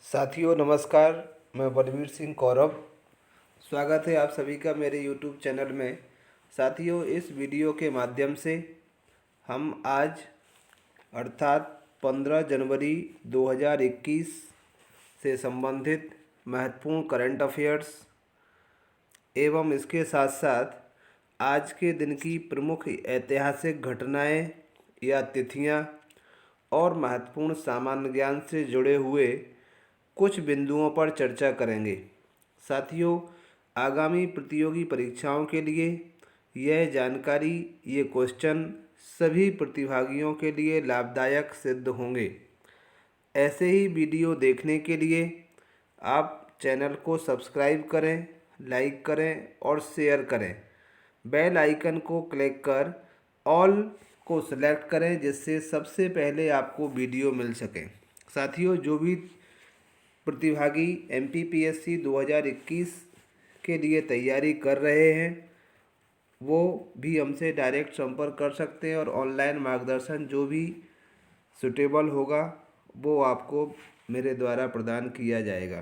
साथियों नमस्कार। मैं बलवीर सिंह कौरव। स्वागत है आप सभी का मेरे यूट्यूब चैनल में। साथियों, इस वीडियो के माध्यम से हम आज अर्थात 15 जनवरी 2021 से संबंधित महत्वपूर्ण करंट अफेयर्स एवं इसके साथ साथ आज के दिन की प्रमुख ऐतिहासिक घटनाएं या तिथियां और महत्वपूर्ण सामान्य ज्ञान से जुड़े हुए कुछ बिंदुओं पर चर्चा करेंगे। साथियों, आगामी प्रतियोगी परीक्षाओं के लिए यह जानकारी, ये क्वेश्चन सभी प्रतिभागियों के लिए लाभदायक सिद्ध होंगे। ऐसे ही वीडियो देखने के लिए आप चैनल को सब्सक्राइब करें, लाइक करें और शेयर करें। बेल आइकन को क्लिक कर ऑल को सिलेक्ट करें, जिससे सबसे पहले आपको वीडियो मिल सके। साथियों, जो भी प्रतिभागी MPPSC 2021 के लिए तैयारी कर रहे हैं वो भी हमसे डायरेक्ट संपर्क कर सकते हैं और ऑनलाइन मार्गदर्शन जो भी सुटेबल होगा वो आपको मेरे द्वारा प्रदान किया जाएगा।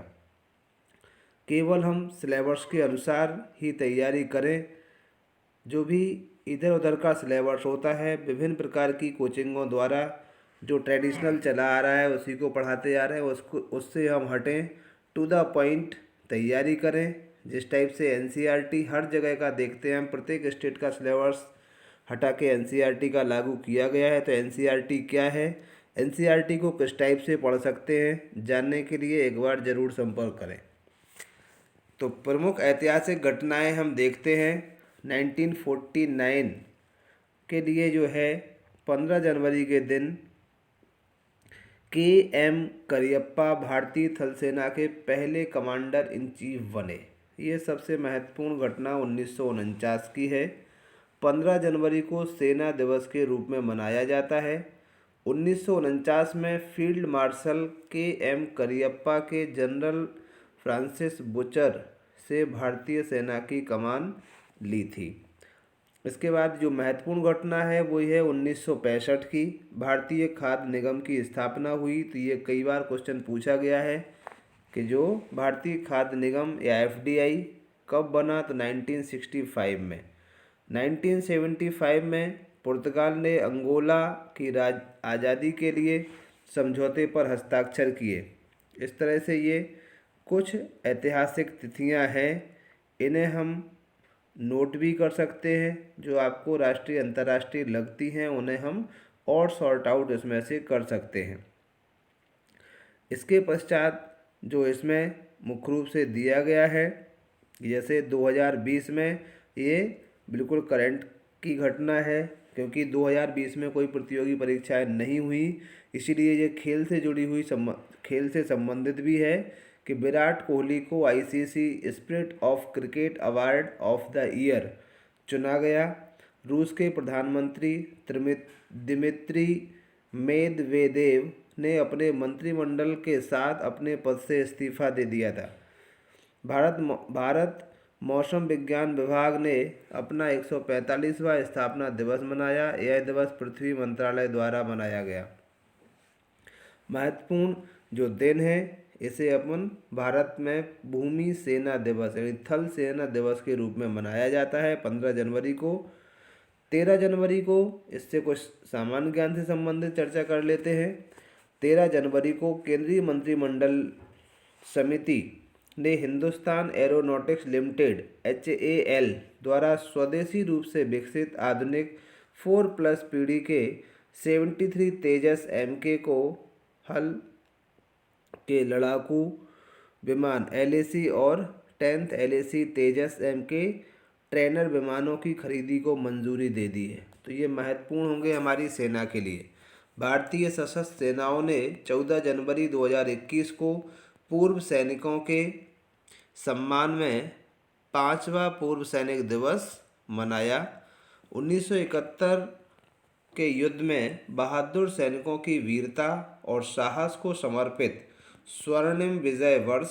केवल हम सिलेबस के अनुसार ही तैयारी करें। जो भी इधर उधर का सिलेबस होता है, विभिन्न प्रकार की कोचिंगों द्वारा जो ट्रेडिशनल चला आ रहा है उसी को पढ़ाते आ रहे हैं, उससे हम हटें, टू द पॉइंट तैयारी करें। जिस टाइप से NCERT हर जगह का देखते हैं हम, प्रत्येक स्टेट का सिलेबस हटा के NCERT का लागू किया गया है। तो NCERT क्या है, NCERT को किस टाइप से पढ़ सकते हैं, जानने के लिए एक बार ज़रूर संपर्क करें। तो प्रमुख ऐतिहासिक घटनाएं हम देखते हैं। 1949 के लिए जो है 15 जनवरी के दिन KM करियप्पा भारतीय थल सेना के पहले कमांडर इन चीफ बने। ये सबसे महत्वपूर्ण घटना 1949 की है। 15 जनवरी को सेना दिवस के रूप में मनाया जाता है। 1949 में फील्ड मार्शल KM करियप्पा के जनरल फ्रांसिस बुचर से भारतीय सेना की कमान ली थी। इसके बाद जो महत्वपूर्ण घटना है वो है 1965 की, भारतीय खाद्य निगम की स्थापना हुई। तो ये कई बार क्वेश्चन पूछा गया है कि जो भारतीय खाद्य निगम या FDI कब बना, तो 1965 में। 1975 में पुर्तगाल ने अंगोला की आज़ादी के लिए समझौते पर हस्ताक्षर किए। इस तरह से ये कुछ ऐतिहासिक तिथियां हैं, इन्हें हम नोट भी कर सकते हैं। जो आपको राष्ट्रीय अंतर्राष्ट्रीय लगती हैं उन्हें हम और सॉर्ट आउट इसमें से कर सकते हैं। इसके पश्चात जो इसमें मुख्य रूप से दिया गया है, जैसे 2020 में ये बिल्कुल करंट की घटना है, क्योंकि 2020 में कोई प्रतियोगी परीक्षाएं नहीं हुई, इसीलिए ये खेल से संबंधित भी है कि विराट कोहली को ICC spirit of cricket award of the year चुना गया। रूस के प्रधानमंत्री दिमित्री मेदवेदेव ने अपने मंत्रिमंडल के साथ अपने पद से इस्तीफा दे दिया था। भारत मौसम विज्ञान विभाग ने अपना 145वां स्थापना दिवस मनाया। यह दिवस पृथ्वी मंत्रालय द्वारा मनाया गया। महत्वपूर्ण जो दिन है, इसे अपन भारत में भूमि सेना दिवस यानी थल सेना दिवस के रूप में मनाया जाता है 15 जनवरी को। 13 जनवरी को इससे कुछ सामान्य ज्ञान से संबंधित चर्चा कर लेते हैं। 13 जनवरी को केंद्रीय मंत्रिमंडल समिति ने हिंदुस्तान एरोनॉटिक्स लिमिटेड HAL द्वारा स्वदेशी रूप से विकसित आधुनिक 4+ पीढ़ी के 73 तेजस MK को हल के लड़ाकू विमान LAC और 10th LAC तेजस MK ट्रेनर विमानों की खरीदी को मंजूरी दे दी है। तो ये महत्वपूर्ण होंगे हमारी सेना के लिए। भारतीय सशस्त्र सेनाओं ने 14 जनवरी 2021 को पूर्व सैनिकों के सम्मान में 5वां पूर्व सैनिक दिवस मनाया। 1971 के युद्ध में बहादुर सैनिकों की वीरता और साहस को समर्पित स्वर्णिम विजय वर्ष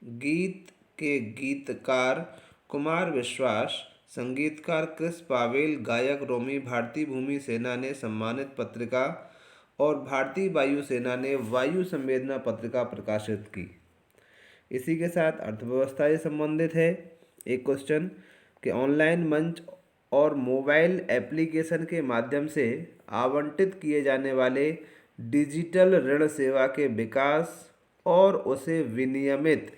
गीत के गीतकार कुमार विश्वास, संगीतकार क्रिस पावेल, गायक रोमी भारती भूमि सेना ने सम्मानित पत्रिका और भारतीय वायुसेना ने वायु संवेदना पत्रिका प्रकाशित की। इसी के साथ अर्थव्यवस्था से संबंधित है एक क्वेश्चन कि ऑनलाइन मंच और मोबाइल एप्लीकेशन के माध्यम से आवंटित किए जाने वाले डिजिटल ऋण सेवा के विकास और उसे विनियमित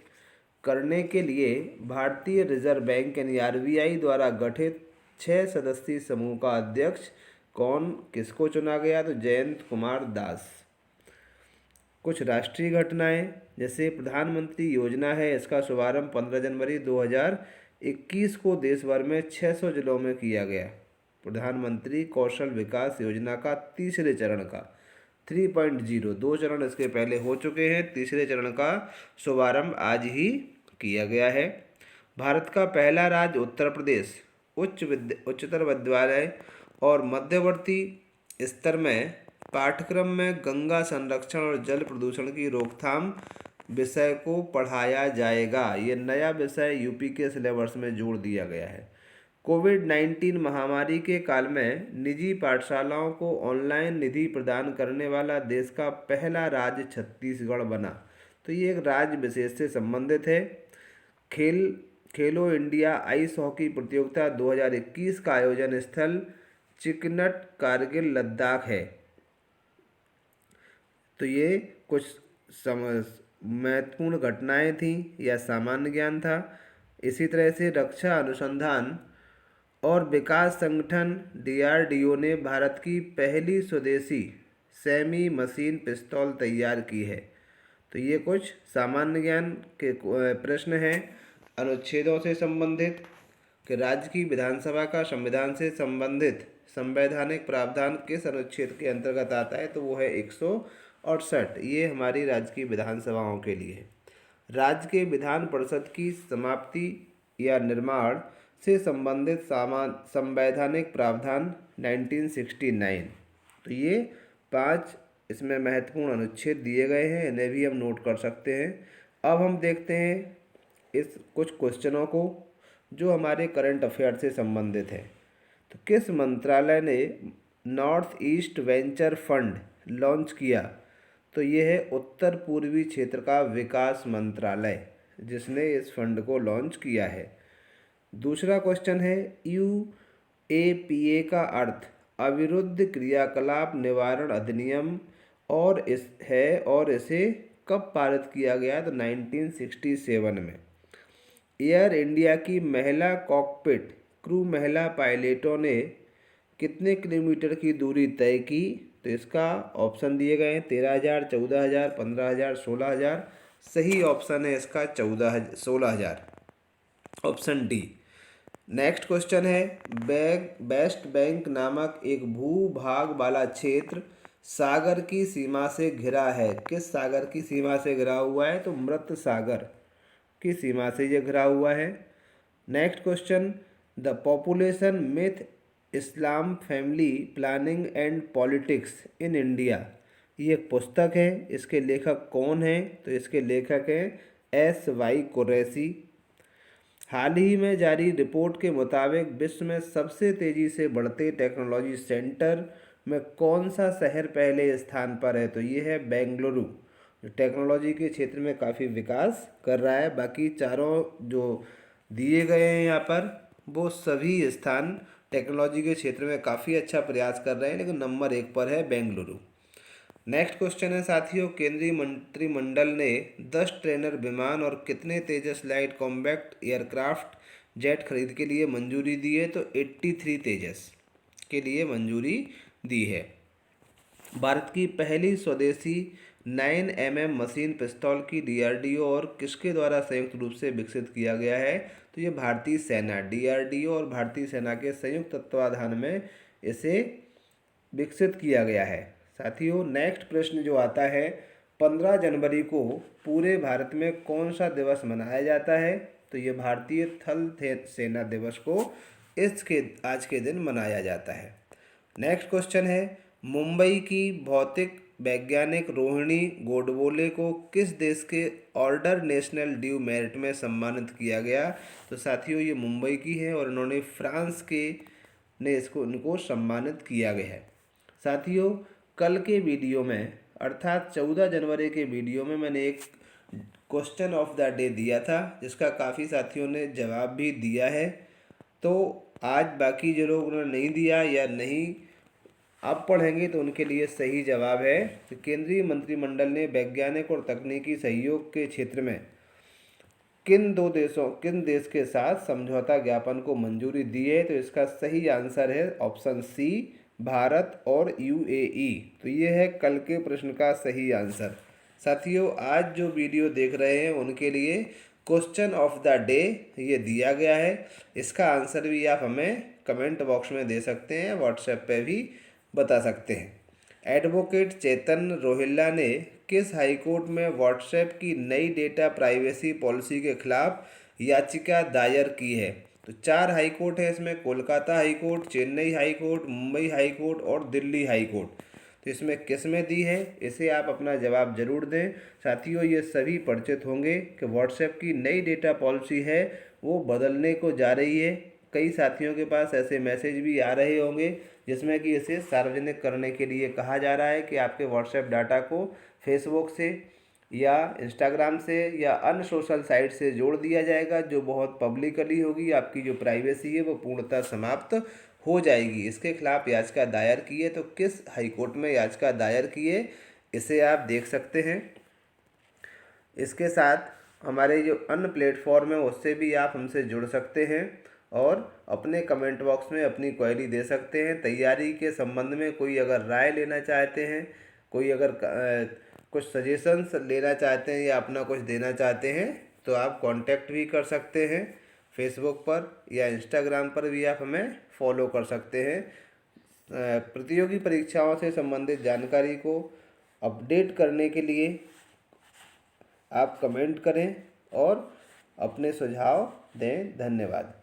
करने के लिए भारतीय रिजर्व बैंक यानी आरबीआई द्वारा गठित 6 सदस्यीय समूह का अध्यक्ष किसको चुना गया? तो जयंत कुमार दास। कुछ राष्ट्रीय घटनाएं, जैसे प्रधानमंत्री योजना है, इसका शुभारंभ 15 जनवरी 2021 को देश भर में 600 जिलों में किया गया। प्रधानमंत्री कौशल विकास योजना का तीसरे चरण का 3.0 2 चरण इसके पहले हो चुके हैं, तीसरे चरण का शुभारंभ आज ही किया गया है। भारत का पहला राज्य उत्तर प्रदेश उच्चतर विद्यालय और मध्यवर्ती स्तर में पाठ्यक्रम में गंगा संरक्षण और जल प्रदूषण की रोकथाम विषय को पढ़ाया जाएगा। ये नया विषय यूपी के सिलेबस में जोड़ दिया गया है। कोविड-19 महामारी के काल में निजी पाठशालाओं को ऑनलाइन निधि प्रदान करने वाला देश का पहला राज्य छत्तीसगढ़ बना। तो ये एक राज्य विशेष से संबंधित है। खेलो इंडिया आइस हॉकी प्रतियोगिता 2021 का आयोजन स्थल चिकनट कारगिल लद्दाख है। तो ये कुछ महत्वपूर्ण घटनाएं थी या सामान्य ज्ञान था। इसी तरह से रक्षा अनुसंधान और विकास संगठन डीआरडीओ ने भारत की पहली स्वदेशी सेमी मशीन पिस्तौल तैयार की है। तो ये कुछ सामान्य ज्ञान के प्रश्न हैं। अनुच्छेदों से संबंधित कि राज्य की विधानसभा का संविधान से संबंधित संवैधानिक प्रावधान किस अनुच्छेद के अंतर्गत आता है? तो वो है 168। ये हमारी राज्य की विधानसभाओं के लिए है। राज्य के विधान परिषद की समाप्ति या निर्माण से संबंधित संवैधानिक प्रावधान 1969। तो ये 5 इसमें महत्वपूर्ण अनुच्छेद दिए गए हैं, इन्हें भी हम नोट कर सकते हैं। अब हम देखते हैं इस कुछ क्वेश्चनों को जो हमारे करंट अफेयर से संबंधित है। तो किस मंत्रालय ने north east venture fund launch किया? तो ये है उत्तर पूर्वी क्षेत्र का विकास मंत्रालय जिसने इस फंड को लॉन्च किया है। दूसरा क्वेश्चन है यूएपीए का अर्थ अविरुद्ध क्रियाकलाप निवारण अधिनियम और इसे कब पारित किया गया? तो 1967 में। एयर इंडिया की महिला कॉकपिट क्रू महिला पायलटों ने कितने किलोमीटर की दूरी तय की? तो इसका ऑप्शन दिए गए हैं 13,000, 14,000, 15,000, 16,000। सही ऑप्शन है इसका 16,000, ऑप्शन डी। नेक्स्ट क्वेश्चन है वेस्ट बैंक नामक एक भूभाग वाला क्षेत्र सागर की सीमा से घिरा है। किस सागर की सीमा से घिरा हुआ है? तो मृत सागर की सीमा से ये घिरा हुआ है। Next question the population myth Islam family planning and politics in India, ये एक पुस्तक है। इसके लेखक कौन हैं? तो इसके लेखक हैं SY कुरैशी। हाल ही में जारी रिपोर्ट के मुताबिक विश्व में सबसे तेज़ी से बढ़ते टेक्नोलॉजी सेंटर में कौन सा शहर पहले स्थान पर है? तो ये है बेंगलुरु। टेक्नोलॉजी के क्षेत्र में काफ़ी विकास कर रहा है। बाकी चारों जो दिए गए हैं यहाँ पर वो सभी स्थान टेक्नोलॉजी के क्षेत्र में काफ़ी अच्छा प्रयास कर रहे हैं, लेकिन नंबर 1 पर है बेंगलुरु। नेक्स्ट क्वेश्चन है साथियों केंद्रीय मंत्रिमंडल ने 10 ट्रेनर विमान और कितने तेजस लाइट कॉम्बैक्ट एयरक्राफ्ट जेट खरीद के लिए मंजूरी दी है? तो 83 तेजस के लिए मंजूरी दी है। भारत की पहली स्वदेशी 9mm मशीन पिस्तौल की डीआरडीओ और किसके द्वारा संयुक्त रूप से विकसित किया गया है? तो ये भारतीय सेना, डीआरडीओ और भारतीय सेना के संयुक्त तत्वाधान में इसे विकसित किया गया है। साथियों नेक्स्ट प्रश्न जो आता है 15 जनवरी को पूरे भारत में कौन सा दिवस मनाया जाता है? तो ये भारतीय थल सेना दिवस को आज के दिन मनाया जाता है। नेक्स्ट क्वेश्चन है मुंबई की भौतिक वैज्ञानिक रोहिणी गोडबोले को किस देश के ऑर्डर नेशनल ड्यू मेरिट में सम्मानित किया गया? तो साथियों ये मुंबई की है और इन्होंने फ्रांस के ने उनको सम्मानित किया गया है। साथियों कल के वीडियो में अर्थात 14 जनवरी के वीडियो में मैंने एक क्वेश्चन ऑफ द डे दिया था, जिसका काफ़ी साथियों ने जवाब भी दिया है। तो आज बाकी जो लोगों ने नहीं दिया या नहीं आप पढ़ेंगे तो उनके लिए सही जवाब है कि केंद्रीय मंत्रिमंडल ने वैज्ञानिक और तकनीकी सहयोग के क्षेत्र में किन देश के साथ समझौता ज्ञापन को मंजूरी दी है। तो इसका सही आंसर है ऑप्शन सी, भारत और यूएई। तो ये है कल के प्रश्न का सही आंसर। साथियों, आज जो वीडियो देख रहे हैं उनके लिए क्वेश्चन ऑफ द डे ये दिया गया है। इसका आंसर भी आप हमें कमेंट बॉक्स में दे सकते हैं, व्हाट्सएप पे भी बता सकते हैं। एडवोकेट चेतन रोहिल्ला ने किस हाईकोर्ट में व्हाट्सएप की नई डेटा प्राइवेसी पॉलिसी के खिलाफ याचिका दायर की है। तो 4 हाईकोर्ट है इसमें, Kolkata high court, Chennai high court, Mumbai high court और दिल्ली हाईकोर्ट। तो इसमें किस में दी है, इसे आप अपना जवाब जरूर दें। साथियों, ये सभी परिचित होंगे कि व्हाट्सएप की नई डेटा पॉलिसी है वो बदलने को जा रही है। कई साथियों के पास ऐसे मैसेज भी आ रहे होंगे जिसमें कि इसे सार्वजनिक करने के लिए कहा जा रहा है कि आपके व्हाट्सएप डाटा को फेसबुक से या इंस्टाग्राम से या अन्य सोशल साइट से जोड़ दिया जाएगा, जो बहुत पब्लिकली होगी। आपकी जो प्राइवेसी है वो पूर्णतः समाप्त हो जाएगी। इसके खिलाफ याचिका दायर की है। तो किस हाईकोर्ट में याचिका दायर की है इसे आप देख सकते हैं। इसके साथ हमारे जो अन्य प्लेटफॉर्म है उससे भी आप हमसे जुड़ सकते हैं और अपने कमेंट बॉक्स में अपनी क्वेरी दे सकते हैं। तैयारी के संबंध में कोई अगर राय लेना चाहते हैं, कोई अगर कुछ सजेशंस लेना चाहते हैं या अपना कुछ देना चाहते हैं तो आप कांटेक्ट भी कर सकते हैं। फेसबुक पर या इंस्टाग्राम पर भी आप हमें फॉलो कर सकते हैं। प्रतियोगी परीक्षाओं से संबंधित जानकारी को अपडेट करने के लिए आप कमेंट करें और अपने सुझाव दें। धन्यवाद।